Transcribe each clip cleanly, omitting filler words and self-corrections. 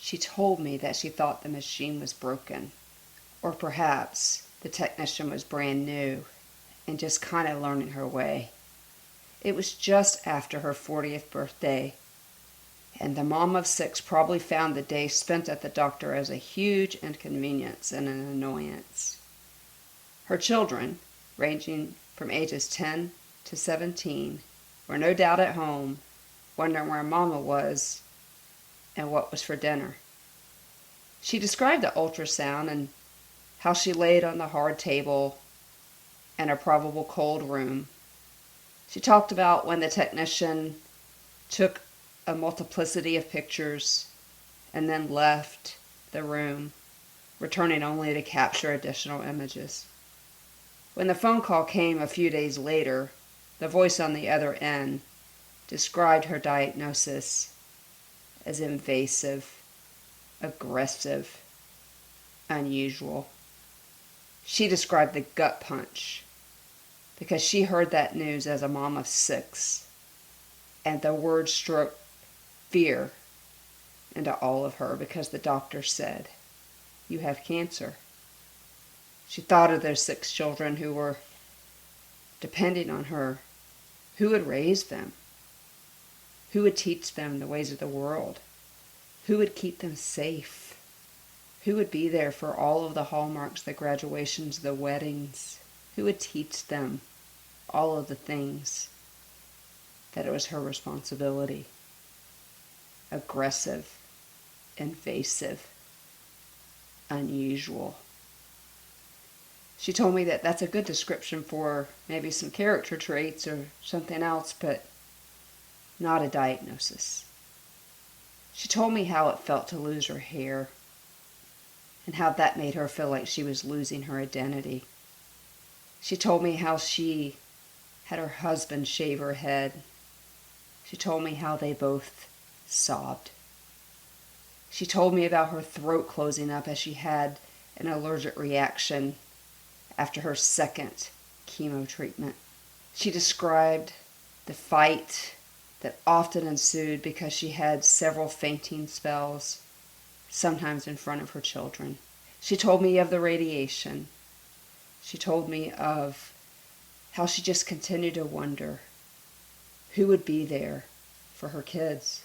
She told me that she thought the machine was broken, or perhaps the technician was brand new and just kind of learning her way. It was just after her 40th birthday, and the mom of 6 probably found the day spent at the doctor as a huge inconvenience and an annoyance. Her children, ranging from ages 10 to 17, were no doubt at home, wondering where Mama was and what was for dinner. She described the ultrasound and how she laid on the hard table in a probable cold room. She talked about when the technician took a multiplicity of pictures and then left the room, returning only to capture additional images. When the phone call came a few days later, the voice on the other end described her diagnosis as invasive, aggressive, unusual. She described the gut punch because she heard that news as a mom of 6, and the word struck fear into all of her because the doctor said, "You have cancer." She thought of those 6 children who were depending on her. Who would raise them? Who would teach them the ways of the world? Who would keep them safe? Who would be there for all of the hallmarks, the graduations, the weddings? Who would teach them all of the things that it was her responsibility? Aggressive, invasive, unusual. She told me that that's a good description for maybe some character traits or something else, but not a diagnosis. She told me how it felt to lose her hair and how that made her feel like she was losing her identity. She told me how she had her husband shave her head. She told me how they both sobbed. She told me about her throat closing up as she had an allergic reaction after her 2nd chemo treatment. She described the fight that often ensued because she had several fainting spells, sometimes in front of her children. She told me of the radiation. She told me of how she just continued to wonder who would be there for her kids,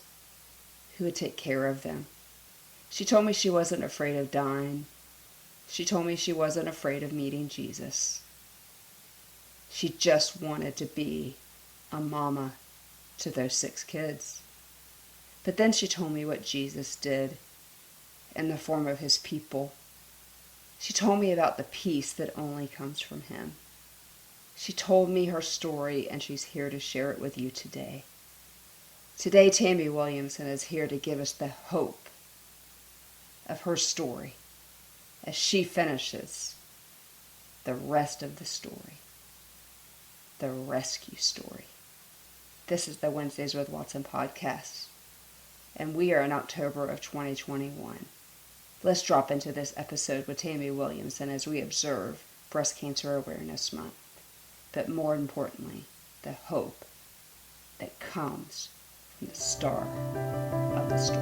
who would take care of them. She told me she wasn't afraid of dying. She told me she wasn't afraid of meeting Jesus. She just wanted to be a mama to those 6 kids. But then she told me what Jesus did in the form of his people. She told me about the peace that only comes from him. She told me her story, and she's here to share it with you today. Today, Tammy Williamson is here to give us the hope of her story as she finishes the rest of the story, the rescue story. This is the Wednesdays with Watson podcast, and we are in October of 2021. Let's drop into this episode with Tammy Williamson as we observe Breast Cancer Awareness Month, but more importantly, the hope that comes from the start of the story.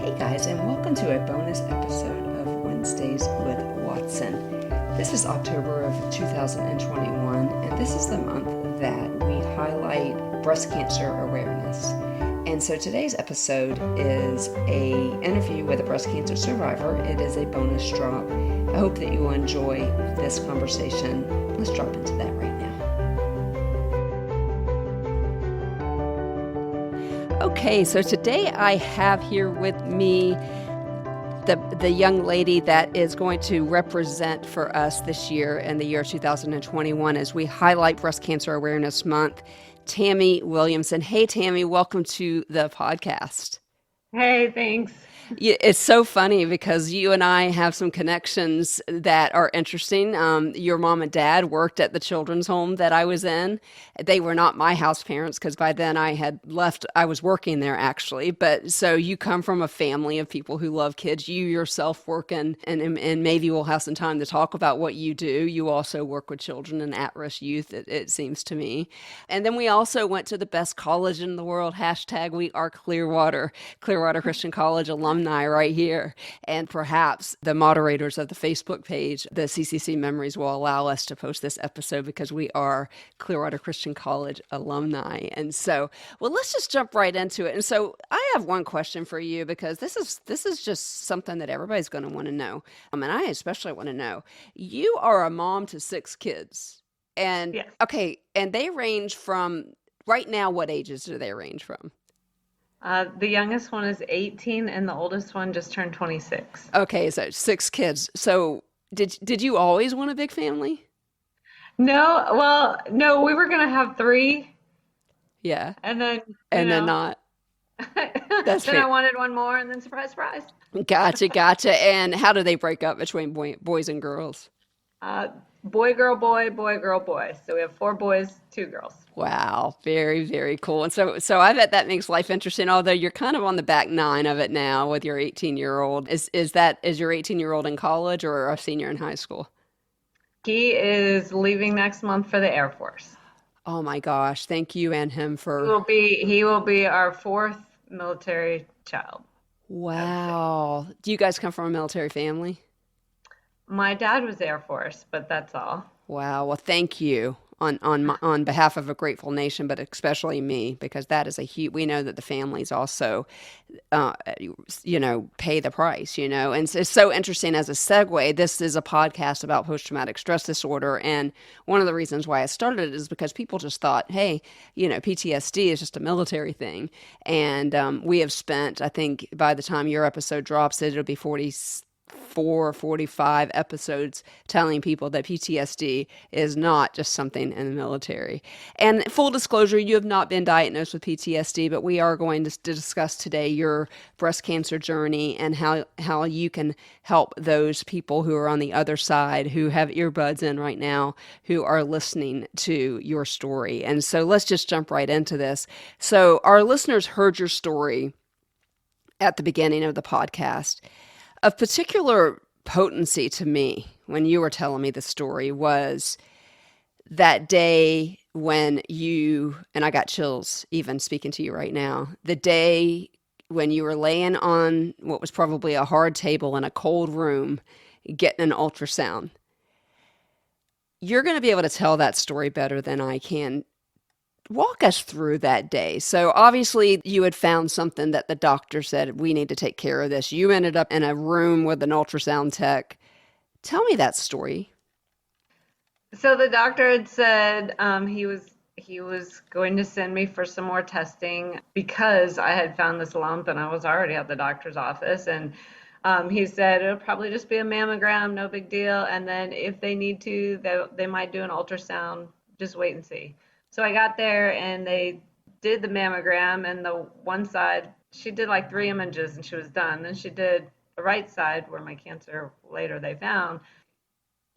Hey guys, and welcome to a bonus episode of Wednesdays with Watson. This is October of 2021, and this is the month that we highlight breast cancer awareness. And so today's episode is an interview with a breast cancer survivor. It is a bonus drop. I hope that you will enjoy this conversation. Let's drop into that right now. Okay, so today I have here with me the young lady that is going to represent for us this year in the year 2021 as we highlight Breast Cancer Awareness Month, Tammy Williamson. Hey, Tammy, welcome to the podcast. Hey, thanks. Yeah, it's so funny because you and I have some connections that are interesting. Your mom and dad worked at the children's home that I was in. They were not my house parents because by then I had left. I was working there actually. But so you come from a family of people who love kids. You yourself work and maybe we'll have some time to talk about what you do. You also work with children and at-risk youth, it seems to me. And then we also went to the best college in the world. Hashtag we are Clearwater Christian College alumni right here. And perhaps the moderators of the Facebook page, the CCC Memories, will allow us to post this episode because we are Clearwater Christian College alumni. And so, well, let's just jump right into it. And so I have one question for you because this is just something that everybody's going to want to know. And I especially want to know. You are a mom to 6 kids. And Yes. okay, and they range from right now, what ages do they range from? The youngest one is 18 and the oldest one just turned 26. Okay, so 6 kids. So did you always want a big family? No, well, no, we were gonna have three, Yeah. and then, And then not. That's then I fair. wanted one more, and then surprise, surprise. Gotcha, gotcha. And how do they break up between boys and girls? Uh, Boy, girl, boy, boy, girl, boy. So we have four boys, two girls. Wow, very, very cool. And so I bet that makes life interesting, although you're kind of on the back nine of it now with your 18-year-old. Is your 18-year-old in college or a senior in high school? He is leaving next month for the Air Force. Oh my gosh, thank you and him for He will be our fourth military child, I would say. wow. Do you guys come from a military family? My dad was Air Force, but that's all. Wow. Well, thank you on behalf of a grateful nation, but especially me, because that is a huge. We know that the families also, uh, pay the price. And it's so interesting as a segue. This is a podcast about post traumatic stress disorder, and one of the reasons why I started it is because people just thought, hey, PTSD is just a military thing, and we have spent. I think by the time your episode drops, it'll be 45 episodes telling people that PTSD is not just something in the military. And full disclosure, you have not been diagnosed with PTSD, but we are going to discuss today your breast cancer journey and how you can help those people who are on the other side, who have earbuds in right now, who are listening to your story. And so let's just jump right into this. So our listeners heard your story at the beginning of the podcast. Of particular potency to me when you were telling me the story was that day when you, and I got chills even speaking to you right now, the day when you were laying on what was probably a hard table in a cold room getting an ultrasound. You're going to be able to tell that story better than I can. Walk us through that day. So obviously you had found something that the doctor said, we need to take care of this. You ended up in a room with an ultrasound tech. Tell me that story. So the doctor had said he was going to send me for some more testing because I had found this lump and I was already at the doctor's office. And he said it'll probably just be a mammogram, no big deal. And then if they need to, they might do an ultrasound. Just wait and see. So I got there and they did the mammogram, and the one side, she did like three images and she was done. Then she did the right side where my cancer later they found.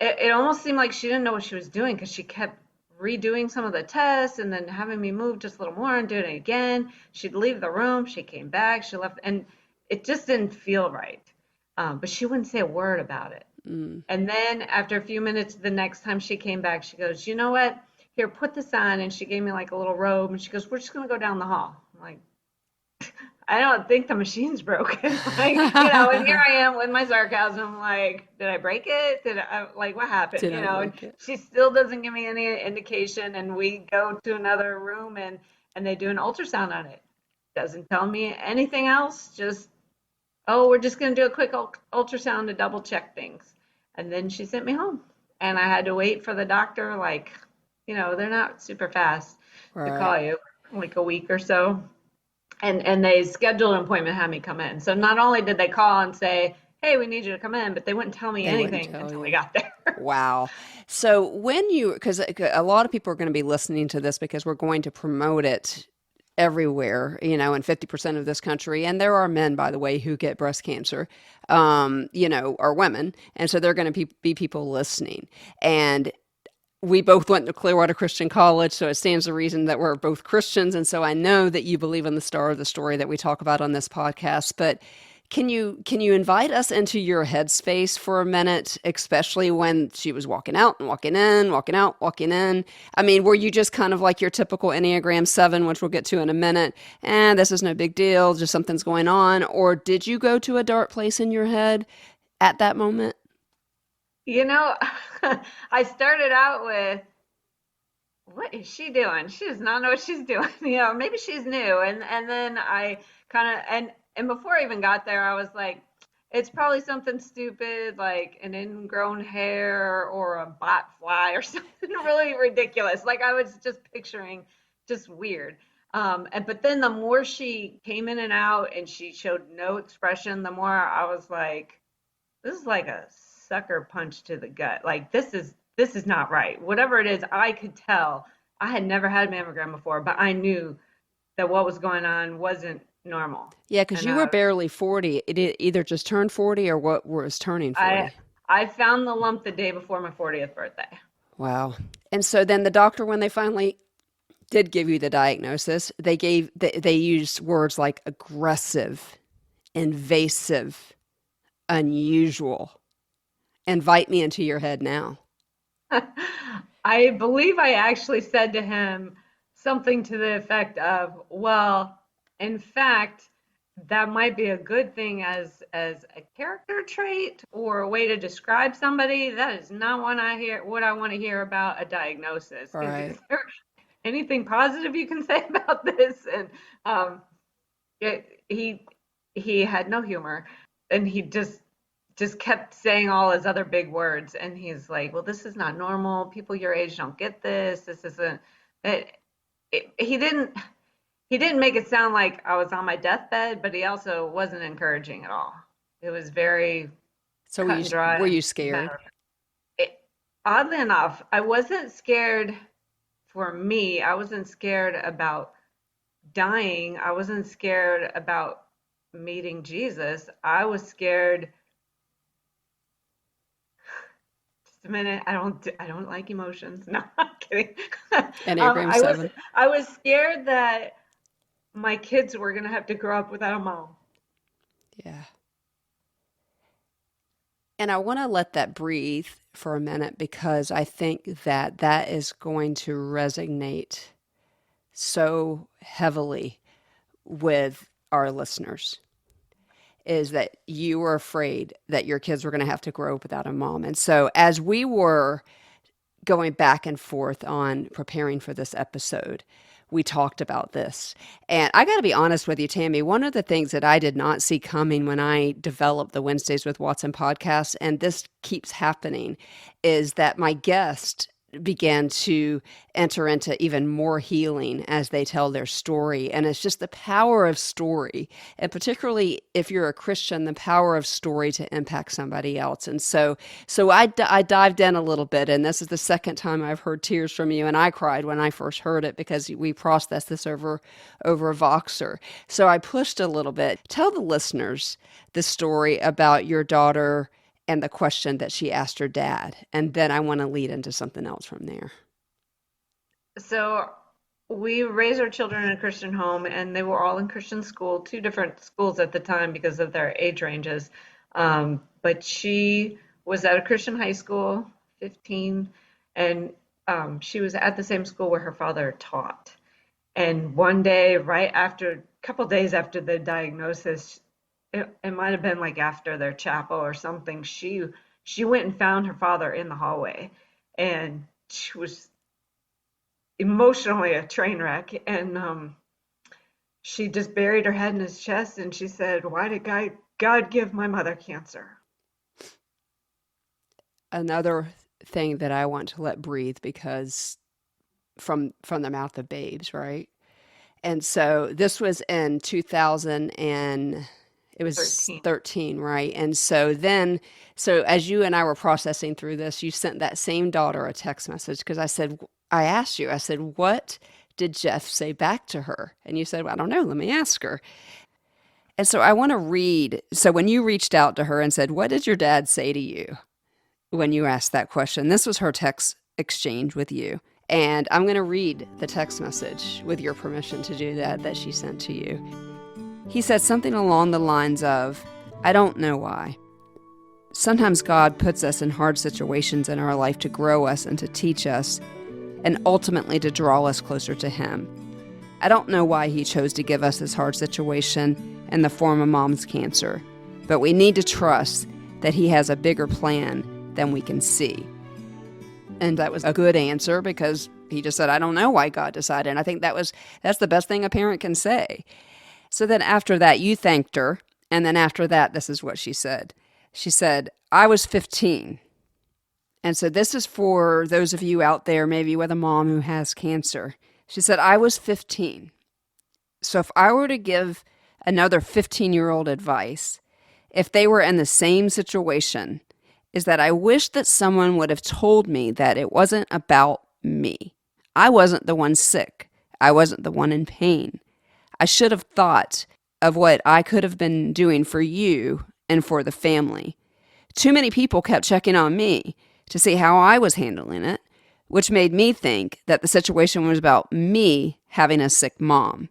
It almost seemed like she didn't know what she was doing because she kept redoing some of the tests and then having me move just a little more and doing it again. She'd leave the room, she came back, she left, and it just didn't feel right. But she wouldn't say a word about it. Mm. And then after a few minutes, the next time she came back, she goes, you know what? Here, put this on. And she gave me like a little robe and she goes, we're just going to go down the hall. I'm like, I don't think the machine's broken. And here I am with my sarcasm, like, did I break it? Like, what happened? Did I And break it? she still doesn't give me any indication. And we go to another room and they do an ultrasound on it. Doesn't tell me anything else. Just, oh, we're just going to do a quick ultrasound to double check things. And then she sent me home. And I had to wait for the doctor, like, they're not super fast to Right. call you, like a week or so. And they scheduled an appointment, had me come in. So not only did they call and say, hey, we need you to come in, but they wouldn't tell me They wouldn't anything tell until we you. got there. Wow. So because a lot of people are going to be listening to this because we're going to promote it everywhere, in 50% of this country. And there are men, by the way, who get breast cancer, or women. And so there are going to be people listening. And we both went to Clearwater Christian College, so it stands to reason that we're both Christians. And so I know that you believe in the star of the story that we talk about on this podcast. But can you invite us into your headspace for a minute, especially when she was walking out and walking in, walking out, walking in? I mean, were you just kind of like your typical Enneagram 7, which we'll get to in a minute, and this is no big deal, just something's going on? Or did you go to a dark place in your head at that moment? You know, I started out with, what is she doing? She does not know what she's doing. Maybe she's new. And then I kind of and before I even got there, I was like, it's probably something stupid like an ingrown hair or a bot fly or something really ridiculous. Like I was just picturing just weird. But then the more she came in and out and she showed no expression, the more I was like, this is like a sucker punch to the gut. Like this is not right. Whatever it is, I could tell. I had never had a mammogram before, but I knew that what was going on wasn't normal. Yeah, because And you were barely 40. It either just turned 40 or what was turning I 40. I found the lump the day before my 40th birthday. Wow. And so then the doctor, when they finally did give you the diagnosis, they used words like aggressive, invasive, unusual. Invite me into your head now. I believe I actually said to him something to the effect of, well, in fact, that might be a good thing as a character trait or a way to describe somebody. That is not what I want to hear about a diagnosis. All Is right. there anything positive you can say about this? And he had no humor, and he just kept saying all his other big words. And he's like, well, this is not normal. People your age don't get this. This isn't it, he didn't make it sound like I was on my deathbed, but he also wasn't encouraging at all. It was very So cut and were dry. you scared? It, oddly enough, I wasn't scared for me. I wasn't scared about dying. I wasn't scared about meeting Jesus. I was scared. Just a minute. I don't like emotions. No, I'm kidding. Enneagram I was 7. I was scared that my kids were gonna have to grow up without a mom. Yeah. And I want to let that breathe for a minute because I think that that is going to resonate so heavily with our listeners, is that you were afraid that your kids were going to have to grow up without a mom. And so as we were going back and forth on preparing for this episode, we talked about this. And I got to be honest with you, Tammy, one of the things that I did not see coming when I developed the Wednesdays with Watson podcast, and this keeps happening, is that my guest began to enter into even more healing as they tell their story. And it's just the power of story. And particularly if you're a Christian, the power of story to impact somebody else. And so I dived in a little bit, and this is the second time I've heard tears from you. And I cried when I first heard it because we processed this over Voxer. So I pushed a little bit. Tell the listeners the story about your daughter and the question that she asked her dad. And then I want to lead into something else from there. So we raised our children in a Christian home, and they were all in Christian school, two different schools at the time because of their age ranges. But she was at a Christian high school, 15, and she was at the same school where her father taught. And one day, right after, a couple days after the diagnosis, it might have been like after their chapel or something, she went and found her father in the hallway, and she was emotionally a train wreck. And she just buried her head in his chest and she said, why did God give my mother cancer? Another thing that I want to let breathe because from the mouth of babes, right? And so this was in 2000 and it was 13. 13, right? And so as you and I were processing through this, you sent that same daughter a text message because I asked you, I said, what did Jeff say back to her? And you said, well, I don't know. Let me ask her. And so I want to read. So when you reached out to her and said, what did your dad say to you when you asked that question? This was her text exchange with you. And I'm going to read the text message with your permission to do that she sent to you. He said something along the lines of, I don't know why. Sometimes God puts us in hard situations in our life to grow us and to teach us, and ultimately to draw us closer to Him. I don't know why He chose to give us this hard situation in the form of Mom's cancer, but we need to trust that He has a bigger plan than we can see. And that was a good answer, because he just said, I don't know why God decided. And I think that's the best thing a parent can say. So then after that, you thanked her. And then after that, this is what she said. She said, I was 15. And so this is for those of you out there, maybe with a mom who has cancer. She said, I was 15. So if I were to give another 15-year-old advice, if they were in the same situation, is that I wish that someone would have told me that it wasn't about me. I wasn't the one sick. I wasn't the one in pain. I should have thought of what I could have been doing for you and for the family. Too many people kept checking on me to see how I was handling it, which made me think that the situation was about me having a sick mom.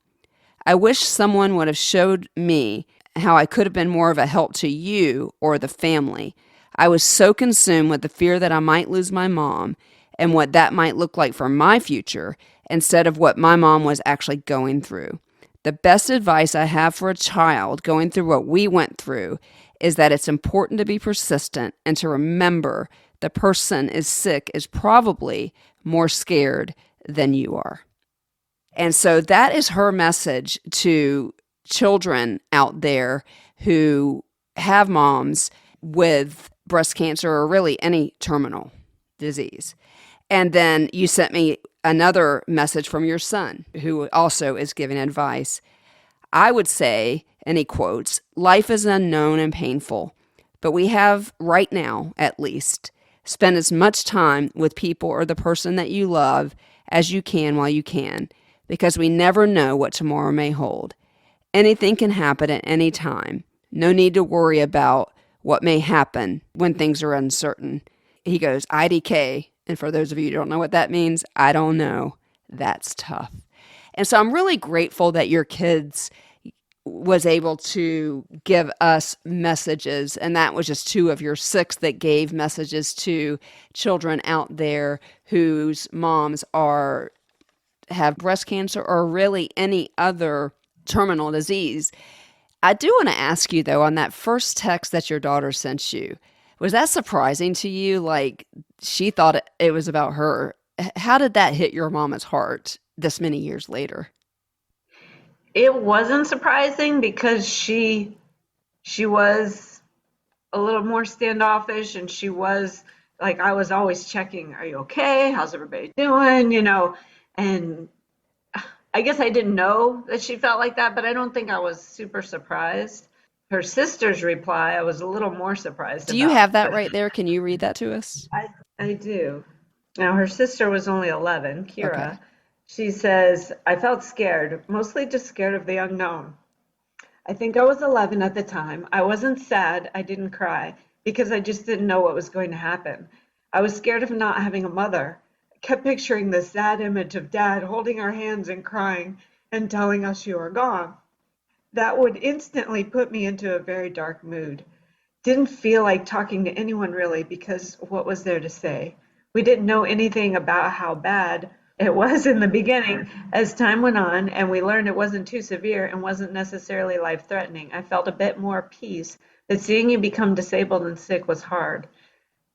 I wish someone would have showed me how I could have been more of a help to you or the family. I was so consumed with the fear that I might lose my mom and what that might look like for my future instead of what my mom was actually going through. The best advice I have for a child going through what we went through is that it's important to be persistent and to remember the person is sick is probably more scared than you are. And so that is her message to children out there who have moms with breast cancer or really any terminal disease. And then you sent me another message from your son, who also is giving advice. I would say, and he quotes, life is unknown and painful, but we have right now, at least, spend as much time with people or the person that you love as you can while you can, because we never know what tomorrow may hold. Anything can happen at any time. No need to worry about what may happen when things are uncertain. He goes, IDK. And for those of you who don't know what that means, I don't know. That's tough. And so I'm really grateful that your kids was able to give us messages. And that was just 2 of your 6 that gave messages to children out there whose moms have breast cancer or really any other terminal disease. I do want to ask you, though, on that first text that your daughter sent you, was that surprising to you? Like, she thought it was about her. How did that hit your mama's heart this many years later? It wasn't surprising because she was a little more standoffish, and she was like, I was always checking, are you okay? How's everybody doing? And I guess I didn't know that she felt like that, but I don't think I was super surprised. Her sister's reply, I was a little more surprised Do you about. have that right there? Can you read that to us? I do. Now, her sister was only 11, Okay. Kira. She says, I felt scared, mostly just scared of the unknown. I think I was 11 at the time. I wasn't sad. I didn't cry because I just didn't know what was going to happen. I was scared of not having a mother. I kept picturing the sad image of Dad holding our hands and crying and telling us you are gone. That would instantly put me into a very dark mood. Didn't feel like talking to anyone really, because what was there to say? We didn't know anything about how bad it was in the beginning. As time went on and we learned it wasn't too severe and wasn't necessarily life-threatening, I felt a bit more peace that seeing you become disabled and sick was hard.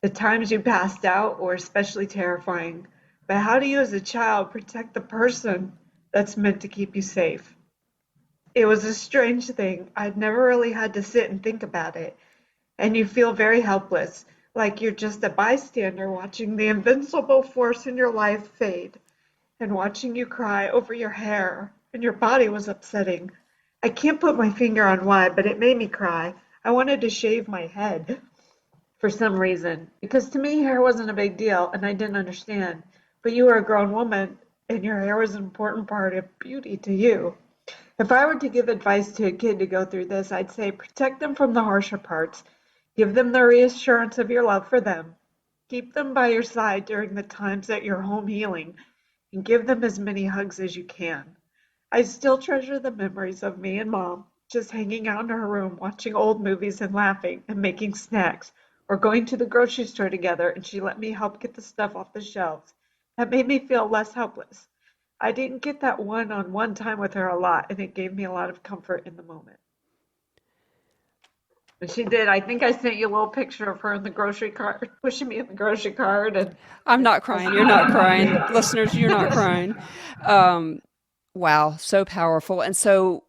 The times you passed out were especially terrifying. But how do you as a child protect the person that's meant to keep you safe? It was a strange thing. I'd never really had to sit and think about it. And you feel very helpless, like you're just a bystander watching the invincible force in your life fade, and watching you cry over your hair, and your body was upsetting. I can't put my finger on why, but it made me cry. I wanted to shave my head for some reason, because to me hair wasn't a big deal, and I didn't understand. But you were a grown woman, and your hair was an important part of beauty to you. If I were to give advice to a kid to go through this, I'd say protect them from the harsher parts, give them the reassurance of your love for them, keep them by your side during the times that you're home healing, and give them as many hugs as you can. I still treasure the memories of me and Mom just hanging out in her room, watching old movies and laughing and making snacks, or going to the grocery store together and she let me help get the stuff off the shelves. That made me feel less helpless. I didn't get that one-on-one time with her a lot, and it gave me a lot of comfort in the moment. And she did. I think I sent you a little picture of her in the grocery cart, pushing me in the grocery cart, I'm and not crying. You're not crying. Listeners, you're not crying. Um, wow, so powerful. And so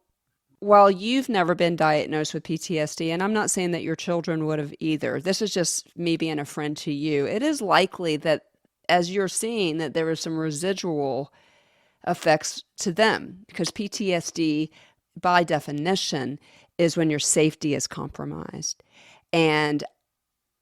while you've never been diagnosed with PTSD, and I'm not saying that your children would have either, this is just me being a friend to you, it is likely that as you're seeing that there is some residual effects to them because PTSD, by definition, is when your safety is compromised. And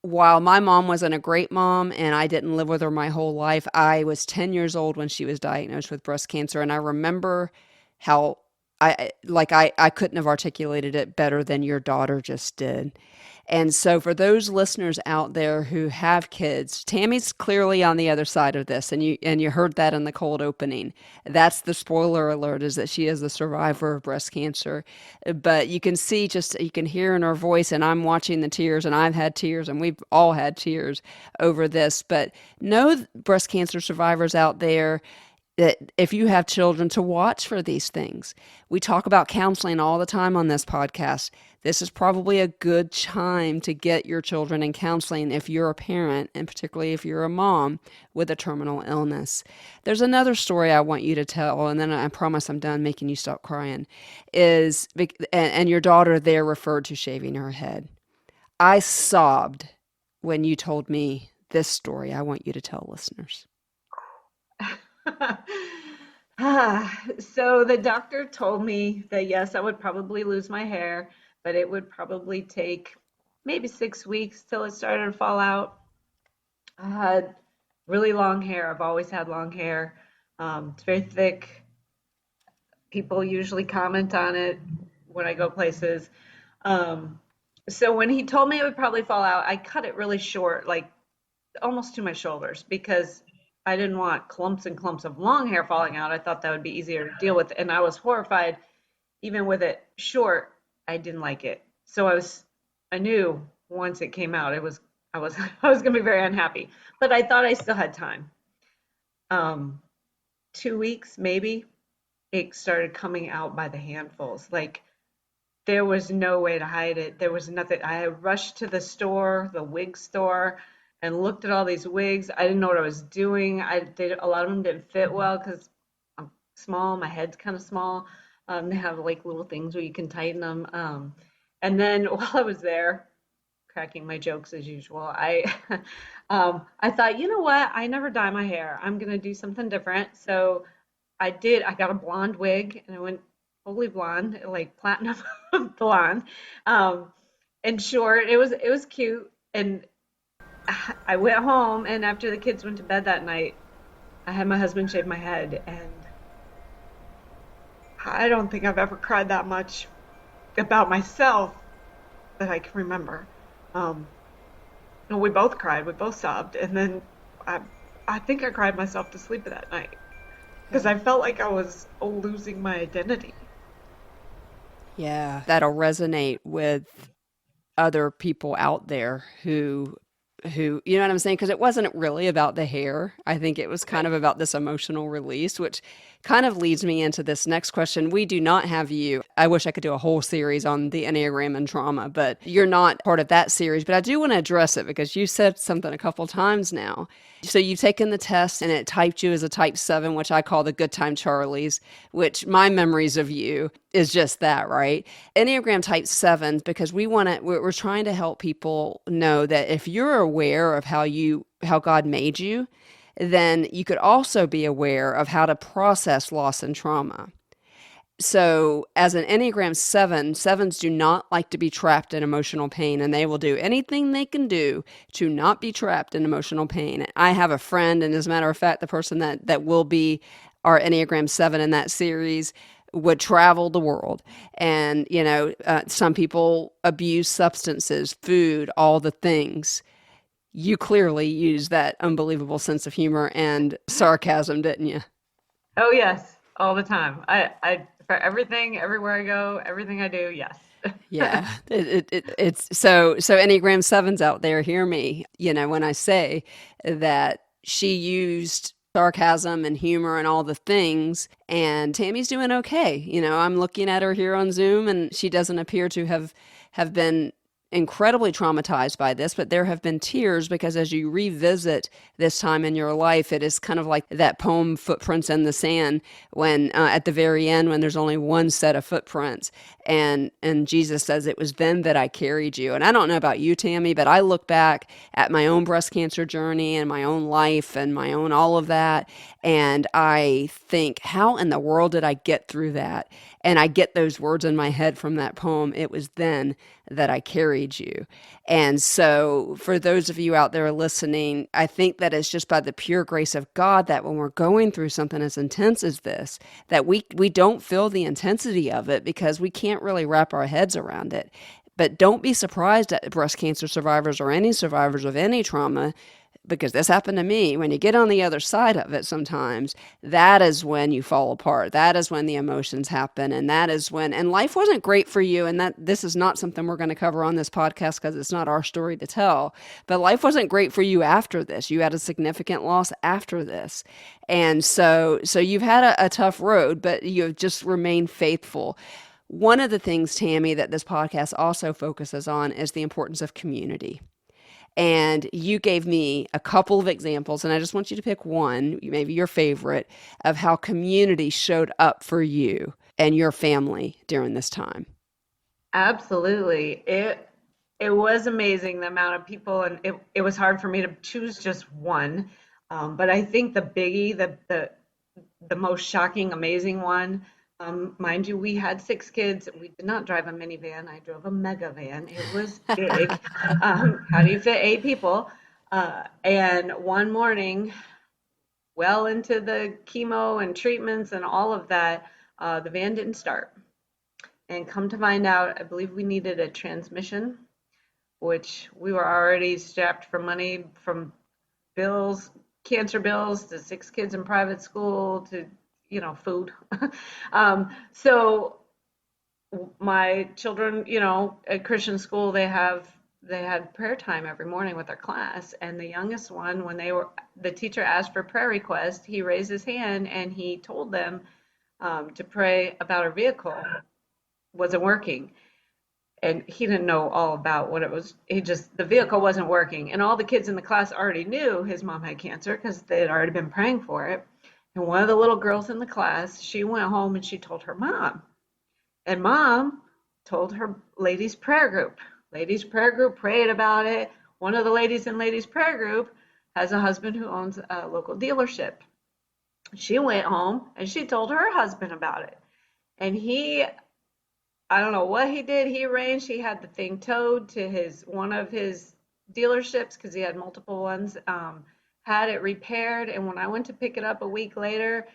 while my mom wasn't a great mom and I didn't live with her my whole life, I was 10 years old when she was diagnosed with breast cancer. And I remember how I couldn't have articulated it better than your daughter just did. And so for those listeners out there who have kids, Tammy's clearly on the other side of this, and you heard that in the cold opening. That's the spoiler alert, is that she is a survivor of breast cancer. But you can see, just you can hear in her voice, and I'm watching the tears, and I've had tears, and we've all had tears over this. But know, breast cancer survivors out there, that if you have children, to watch for these things. We talk about counseling all the time on this podcast. This is probably a good time to get your children in counseling if you're a parent, and particularly if you're a mom with a terminal illness. There's another story I want you to tell, and then I promise I'm done making you stop crying, and your daughter there referred to shaving her head. I sobbed when you told me this story. I want you to tell listeners. So the doctor told me that yes, I would probably lose my hair, but it would probably take maybe 6 weeks till it started to fall out. I had really long hair. I've always had long hair. It's very thick. People usually comment on it when I go places. So when he told me it would probably fall out, I cut it really short, like almost to my shoulders, because I didn't want clumps and clumps of long hair falling out. I thought that would be easier to deal with. And I was horrified, even with it short, I didn't like it. So I knew once it came out, I was I was gonna be very unhappy. But I thought I still had time. 2 weeks maybe, it started coming out by the handfuls. Like there was no way to hide it. There was nothing. I rushed to the store, the wig store, and looked at all these wigs. I didn't know what I was doing. A lot of them didn't fit well because I'm small. My head's kind of small. They have like little things where you can tighten them. And then while I was there, cracking my jokes as usual, I thought, you know what? I never dye my hair. I'm gonna do something different. So I did. I got a blonde wig, and I went fully blonde, like platinum blonde, and short. It was cute, and I went home, and after the kids went to bed that night, I had my husband shave my head, and I don't think I've ever cried that much about myself that I can remember. Um, and we both cried, we both sobbed, and then I, I think I cried myself to sleep that night because I felt like I was losing my identity. Yeah, that'll resonate with other people out there who you know what I'm saying, because it wasn't really about the hair. I think it was kind Right. of about this emotional release, which kind of leads me into this next question. We do not have you. I wish I could do a whole series on the Enneagram and trauma, but you're not part of that series. But I do want to address it because you said something a couple times now. So you've taken the test and it typed you as a type 7, which I call the good time Charlies, which my memories of you is just that, right? Enneagram type 7s, because we're trying to help people know that if you're aware of how God made you, then you could also be aware of how to process loss and trauma. So, as an Enneagram 7, 7s do not like to be trapped in emotional pain, and they will do anything they can do to not be trapped in emotional pain. I have a friend, and as a matter of fact, the person that will be our Enneagram 7 in that series would travel the world. And, some people abuse substances, food, all the things. You clearly use that unbelievable sense of humor and sarcasm, didn't you? Oh yes, all the time. I for everything, everywhere I go, everything I do, yes. Yeah, it's so Enneagram sevens out there, hear me. When I say that she used sarcasm and humor and all the things, and Tammy's doing okay. I'm looking at her here on Zoom, and she doesn't appear to have been incredibly traumatized by this, but there have been tears because as you revisit this time in your life, it is kind of like that poem Footprints in the Sand, when at the very end, when there's only one set of footprints, and Jesus says, it was then that I carried you. And I don't know about you, Tammy, but I look back at my own breast cancer journey and my own life and my own all of that, and I think, how in the world did I get through that? And I get those words in my head from that poem, it was then that I carried you. And so, for those of you out there listening, I think that it's just by the pure grace of God that when we're going through something as intense as this, that we don't feel the intensity of it because we can't really wrap our heads around it. But don't be surprised at breast cancer survivors or any survivors of any trauma, because this happened to me. When you get on the other side of it, sometimes that is when you fall apart. That is when the emotions happen. And that is when, and life wasn't great for you. And that this is not something we're going to cover on this podcast because it's not our story to tell. But life wasn't great for you after this. You had a significant loss after this. And so you've had a tough road, but you've just remained faithful. One of the things, Tammy, that this podcast also focuses on is the importance of community. And you gave me a couple of examples, and I just want you to pick one, maybe your favorite, of how community showed up for you and your family during this time. Absolutely. It was amazing the amount of people, and it was hard for me to choose just one. But I think the biggie, the most shocking, amazing one, mind you, we had 6 kids. We did not drive a minivan. I drove a mega van. It was big. How do you fit 8 people? And one morning, well into the chemo and treatments and all of that, the van didn't start. And come to find out, I believe we needed a transmission, which we were already strapped for money from bills, cancer bills, to 6 kids in private school, to food. So my children, at Christian school, they had prayer time every morning with their class, and the youngest one, when the teacher asked for prayer request, he raised his hand and he told them to pray about our vehicle wasn't working. And he didn't know all about what it was. The vehicle wasn't working. And all the kids in the class already knew his mom had cancer because they had already been praying for it. And one of the little girls in the class, she went home and she told her mom. And mom told her ladies' prayer group. Ladies' prayer group prayed about it. One of the ladies in ladies' prayer group has a husband who owns a local dealership. She went home and she told her husband about it. And I don't know what he did. He arranged, he had the thing towed to one of his dealerships because he had multiple ones, had it repaired. And when I went to pick it up a week later,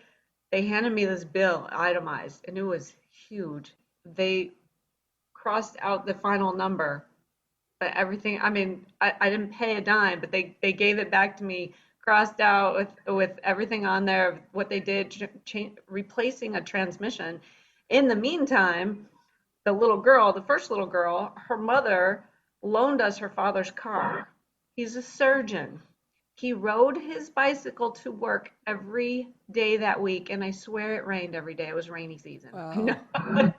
they handed me this bill itemized, and it was huge. They crossed out the final number, but everything, I mean, I didn't pay a dime, but they gave it back to me, crossed out with everything on there, what they did, replacing a transmission. In the meantime, the first little girl, her mother loaned us her father's car. He's a surgeon. He rode his bicycle to work every day that week, and I swear it rained every day. It was rainy season. Wow.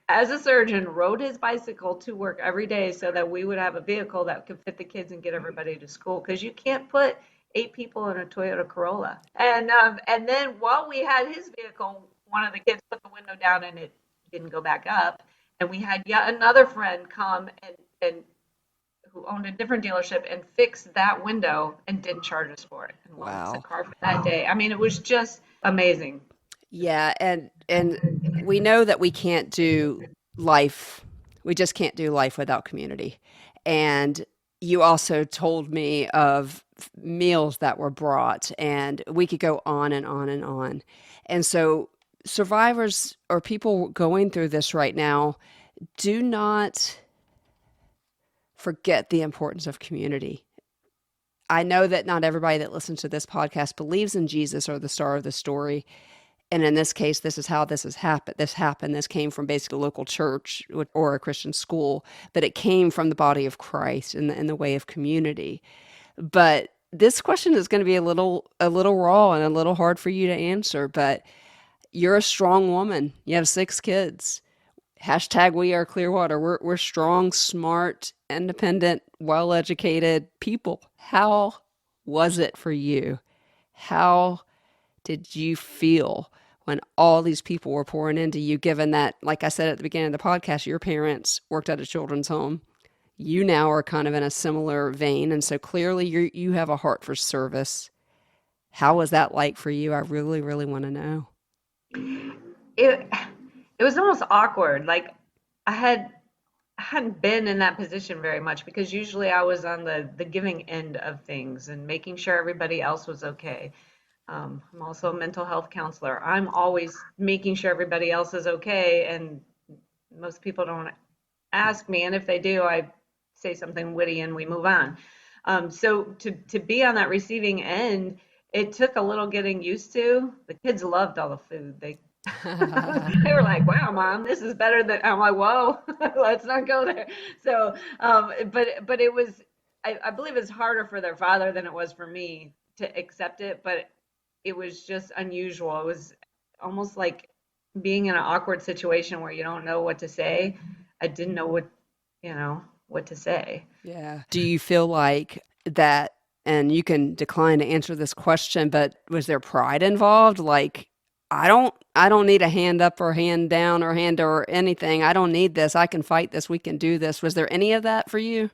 As a surgeon, rode his bicycle to work every day so that we would have a vehicle that could fit the kids and get everybody to school, because you can't put 8 people in a Toyota Corolla. And then while we had his vehicle, one of the kids put the window down and it didn't go back up, and we had yet another friend come and who owned a different dealership and fixed that window and didn't charge us for it and loaned us a car for that day. I mean, it was just amazing. Yeah, and we know that we can't do life. We just can't do life without community. And you also told me of meals that were brought, and we could go on and on and on. And so, survivors or people going through this right now, do not forget the importance of community. I know that not everybody that listens to this podcast believes in Jesus or the star of the story. And in this case, this is how this has happened. This happened. This came from basically a local church or a Christian school, but it came from the body of Christ in the way of community. But this question is going to be a little raw and a little hard for you to answer. But you're a strong woman. You have 6 kids. Hashtag we are Clearwater. We're strong, smart, independent, well-educated people. How was it for you? How did you feel when all these people were pouring into you, given that, like I said at the beginning of the podcast, your parents worked at a children's home? You now are kind of in a similar vein, and so clearly you have a heart for service. How was that like for you? I really, really want to know. It it was almost awkward. Like I hadn't been in that position very much because usually I was on the giving end of things and making sure everybody else was okay. I'm also a mental health counselor. I'm always making sure everybody else is okay, and most people don't ask me, and if they do, I say something witty and we move on. So to be on that receiving end, it took a little getting used to. The kids loved all the food. They were like, "Wow, mom, this is better than." I'm like, "Whoa, let's not go there." So, but it was. I believe it's harder for their father than it was for me to accept it, but it was just unusual. It was almost like being in an awkward situation where you don't know what to say. I didn't know what to say. Yeah. Do you feel like that, and you can decline to answer this question, but was there pride involved? Like, I don't need a hand up or hand down or hand or anything. I don't need this. I can fight this. We can do this. Was there any of that for you?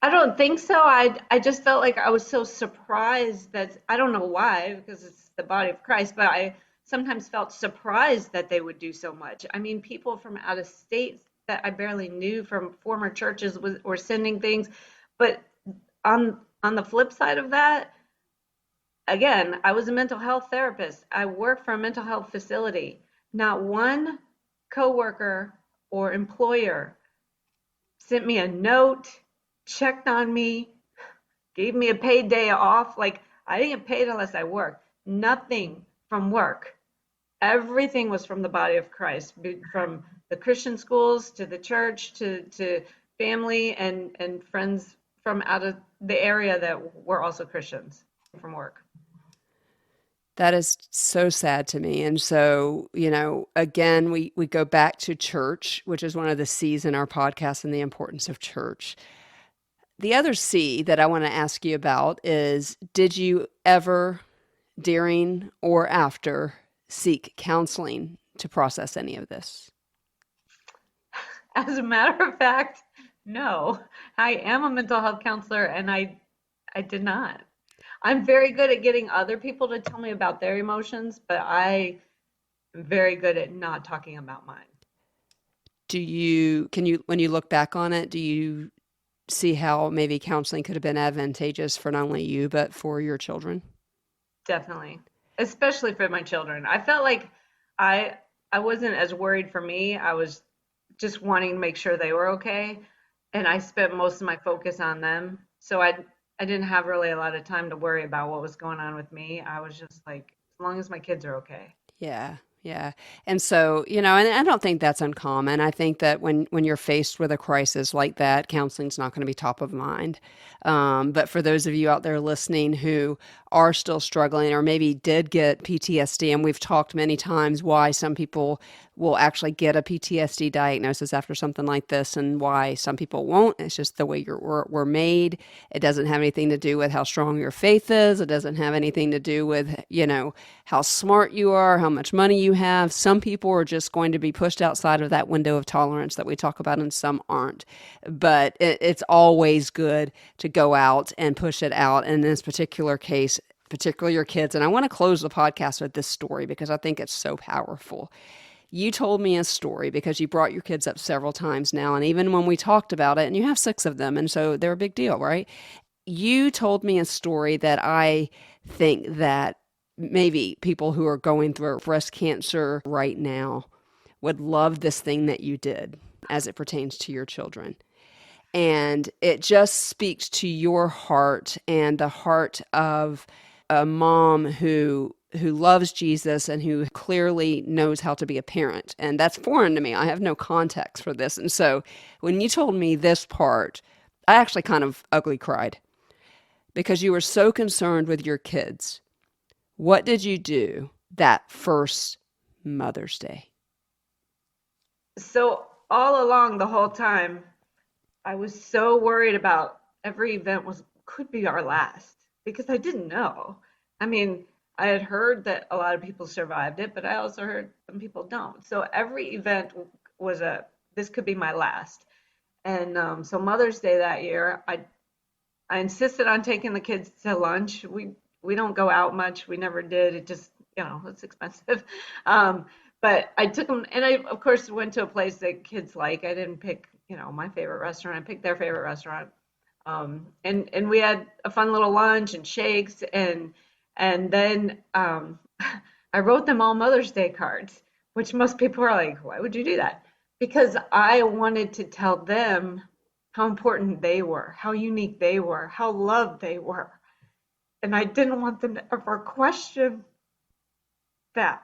I don't think so. I just felt like I was so surprised that I don't know why, because it's the body of Christ, but I sometimes felt surprised that they would do so much. I mean, people from out of state that I barely knew from former churches were sending things, but on the flip side of that, again, I was a mental health therapist. I worked for a mental health facility. Not one coworker or employer sent me a note, checked on me, gave me a paid day off. Like, I didn't get paid unless I worked. Nothing from work. Everything was from the body of Christ, from the Christian schools to the church to family and friends from out of the area that were also Christians from work. That is so sad to me. And so, again, we go back to church, which is one of the C's in our podcast, and the importance of church. The other C that I want to ask you about is, did you ever, during or after, seek counseling to process any of this? As a matter of fact, no. I am a mental health counselor, and I did not. I'm very good at getting other people to tell me about their emotions, but I am very good at not talking about mine. When you look back on it, do you see how maybe counseling could have been advantageous for not only you, but for your children? Definitely. Especially for my children. I felt like I I wasn't as worried for me. I was just wanting to make sure they were okay, and I spent most of my focus on them. So I didn't have really a lot of time to worry about what was going on with me. I was just like, as long as my kids are okay. Yeah, yeah. And so, and I don't think that's uncommon. I think that when you're faced with a crisis like that, counseling's not going to be top of mind. But for those of you out there listening who are still struggling or maybe did get PTSD, and we've talked many times why some people will actually get a PTSD diagnosis after something like this and why some people won't. It's just the way we're made. It doesn't have anything to do with how strong your faith is. It doesn't have anything to do with, how smart you are, how much money you have. Some people are just going to be pushed outside of that window of tolerance that we talk about, and some aren't. But it's always good to go out and push it out. And in this particular case, particularly your kids. And I want to close the podcast with this story because I think it's so powerful. You told me a story because you brought your kids up several times now. And even when we talked about it, and you have 6 of them, and so they're a big deal, right? You told me a story that I think that maybe people who are going through breast cancer right now would love this thing that you did as it pertains to your children. And it just speaks to your heart and the heart of a mom who loves Jesus and who clearly knows how to be a parent. And that's foreign to me. I have no context for this. And so when you told me this part, I actually kind of ugly cried because you were so concerned with your kids. What did you do that first Mother's Day? So all along the whole time, I was so worried about every event could be our last because I didn't know. I mean, I had heard that a lot of people survived it, but I also heard some people don't. So every event was this could be my last. And so Mother's Day that year, I insisted on taking the kids to lunch. We don't go out much. We never did. It just, it's expensive. But I took them, and I, of course, went to a place that kids like. I didn't pick, my favorite restaurant. I picked their favorite restaurant. And we had a fun little lunch and shakes, and then I wrote them all Mother's Day cards, which most people are like, why would you do that? Because I wanted to tell them how important they were, how unique they were, how loved they were. And I didn't want them to ever question that.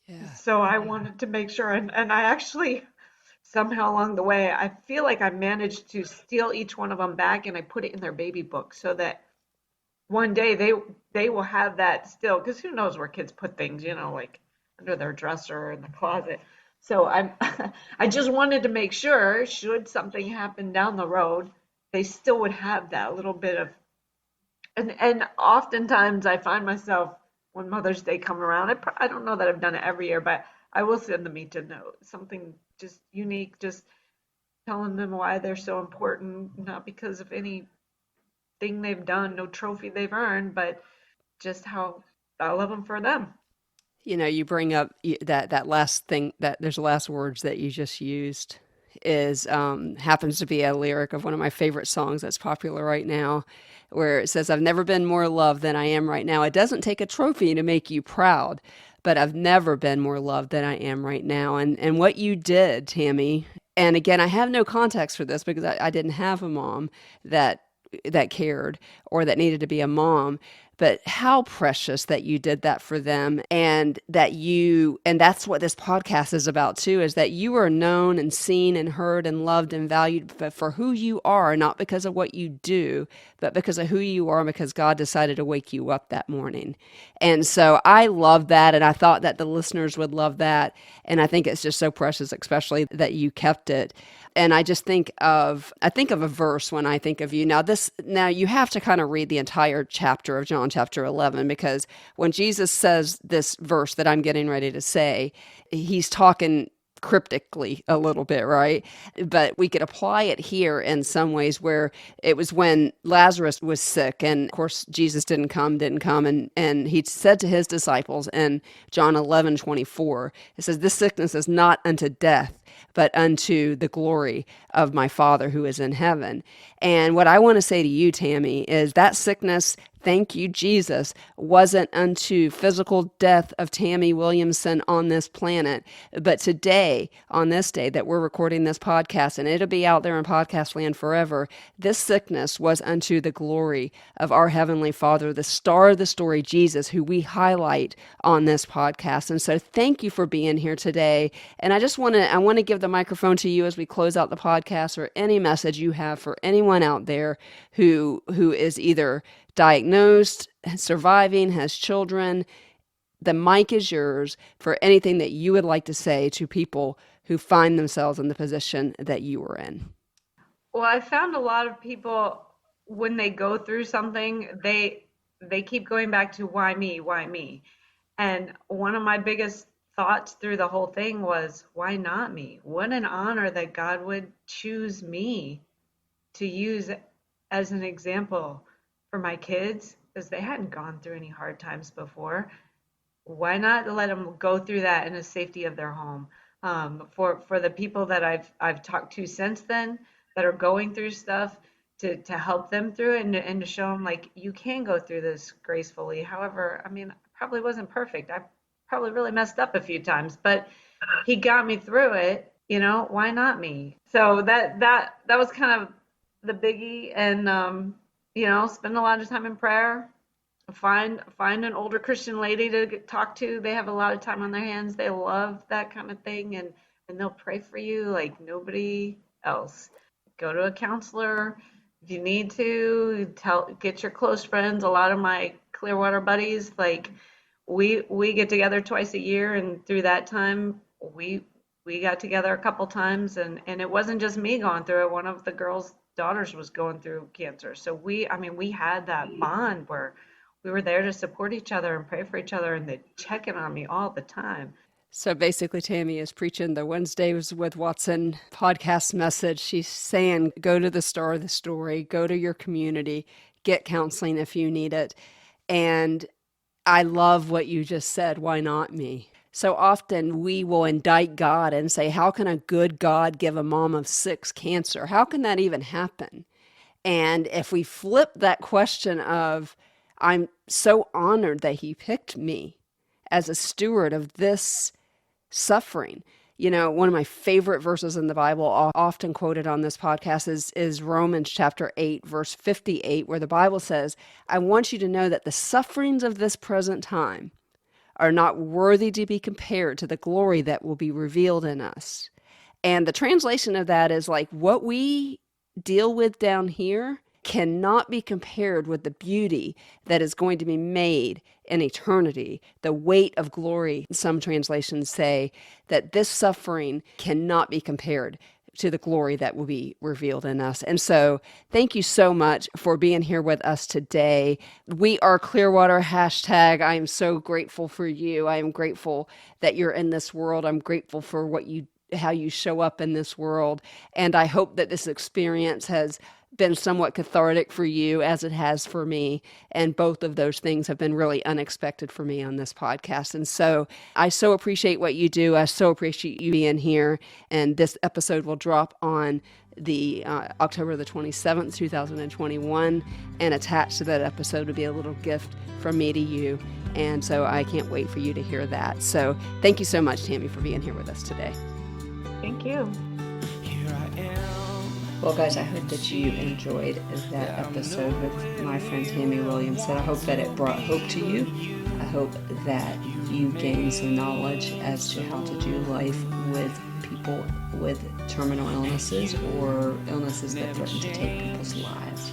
Yeah. So I wanted to make sure, and I actually, somehow along the way, I feel like I managed to steal each one of them back and I put it in their baby book so that one day they will have that still, because who knows where kids put things, like under their dresser or in the closet. So I just wanted to make sure, should something happen down the road, they still would have that little bit of, and oftentimes I find myself when Mother's Day come around, I don't know that I've done it every year, but I will send them each a note, something just unique, just telling them why they're so important, not because of anything they've done, no trophy they've earned, but just how I love them for them. You bring up that last thing, that there's the last words that you just used is happens to be a lyric of one of my favorite songs that's popular right now, where it says, I've never been more loved than I am right now. It doesn't take a trophy to make you proud, but I've never been more loved than I am right now. And what you did, Tammy, and again, I have no context for this because I didn't have a mom that cared or that needed to be a mom, but how precious that you did that for them, and that's what this podcast is about too, is that you are known and seen and heard and loved and valued for who you are, not because of what you do, but because of who you are, and because God decided to wake you up that morning. And so I love that, and I thought that the listeners would love that, and I think it's just so precious, especially that you kept it. And I think of a verse when I think of you. Now you have to kind of read the entire chapter of John chapter 11, because when Jesus says this verse that I'm getting ready to say, he's talking cryptically a little bit, right? But we could apply it here in some ways, where it was when Lazarus was sick, and of course Jesus didn't come, and he said to his disciples in John 11:24, it says, this sickness is not unto death, but unto the glory of my Father who is in heaven. And what I want to say to you, Tammy, is that sickness, thank you, Jesus, wasn't unto physical death of Tammy Williamson on this planet. But today, on this day that we're recording this podcast, and it'll be out there in podcast land forever, this sickness was unto the glory of our Heavenly Father, the star of the story, Jesus, who we highlight on this podcast. And so thank you for being here today. And I want to give the microphone to you as we close out the podcast, or any message you have for anyone out there who is either diagnosed, surviving, has children. The mic is yours for anything that you would like to say to people who find themselves in the position that you were in. Well, I found a lot of people, when they go through something, they keep going back to why me, why me? And one of my biggest thoughts through the whole thing was, why not me? What an honor that God would choose me to use as an example for my kids, because they hadn't gone through any hard times before. Why not let them go through that in the safety of their home? For the people that I've talked to since then that are going through stuff, to help them through it, and to show them like you can go through this gracefully. However, I mean, I probably wasn't perfect. I probably really messed up a few times, but he got me through it. Why not me? So that was kind of the biggie, and spend a lot of time in prayer. Find an older Christian lady to talk to. They have a lot of time on their hands. They love that kind of thing, and they'll pray for you like nobody else. Go to a counselor if you need to. Get your close friends. A lot of my Clearwater buddies, like we get together twice a year, and through that time we got together a couple times, and it wasn't just me going through it. One of the girls' daughters was going through cancer, so we had that bond where we were there to support each other and pray for each other, and they check in on me all the time. So basically, Tammy is preaching the Wednesdays with Watson podcast message. She's saying, go to the star of the story, go to your community, get counseling if you need it. And I love what you just said. Why not me? So often we will indict God and say, how can a good God give a mom of 6 cancer? How can that even happen? And if we flip that question of, I'm so honored that he picked me as a steward of this suffering. One of my favorite verses in the Bible, often quoted on this podcast, is Romans chapter 8, verse 58, where the Bible says, I want you to know that the sufferings of this present time are not worthy to be compared to the glory that will be revealed in us. And the translation of that is like, what we deal with down here cannot be compared with the beauty that is going to be made in eternity, the weight of glory. Some translations say that this suffering cannot be compared to the glory that will be revealed in us. And so thank you so much for being here with us today. We are Clearwater #. I am so grateful for you. I am grateful that you're in this world. I'm grateful for how you show up in this world. And I hope that this experience has been somewhat cathartic for you as it has for me. And both of those things have been really unexpected for me on this podcast. And so I so appreciate what you do. I so appreciate you being here. And this episode will drop on the October the 27th, 2021. And attached to that episode will be a little gift from me to you. And so I can't wait for you to hear that. So thank you so much, Tammy, for being here with us today. Thank you. Well, guys, I hope that you enjoyed that episode with my friend Tammy Williamson. I hope that it brought hope to you. I hope that you gained some knowledge as to how to do life with people with terminal illnesses or illnesses that threaten to take people's lives.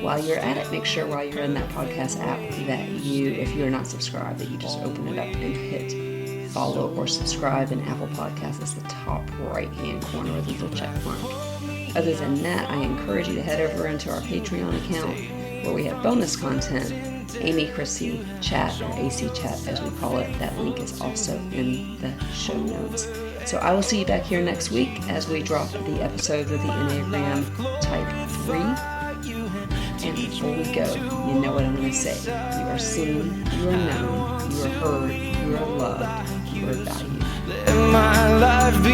While you're at it, make sure while you're in that podcast app that you, if you're not subscribed, that you just open it up and hit follow or subscribe in Apple Podcasts. It's the top right-hand corner with a little check mark. Other than that, I encourage you to head over into our Patreon account where we have bonus content, Amy Chrissy Chat, or AC Chat as we call it. That link is also in the show notes. So I will see you back here next week as we drop the episode with the Enneagram Type 3. And before we go, you know what I'm going to say. You are seen, you are known, you are heard, you are loved, you are valued. Let my life be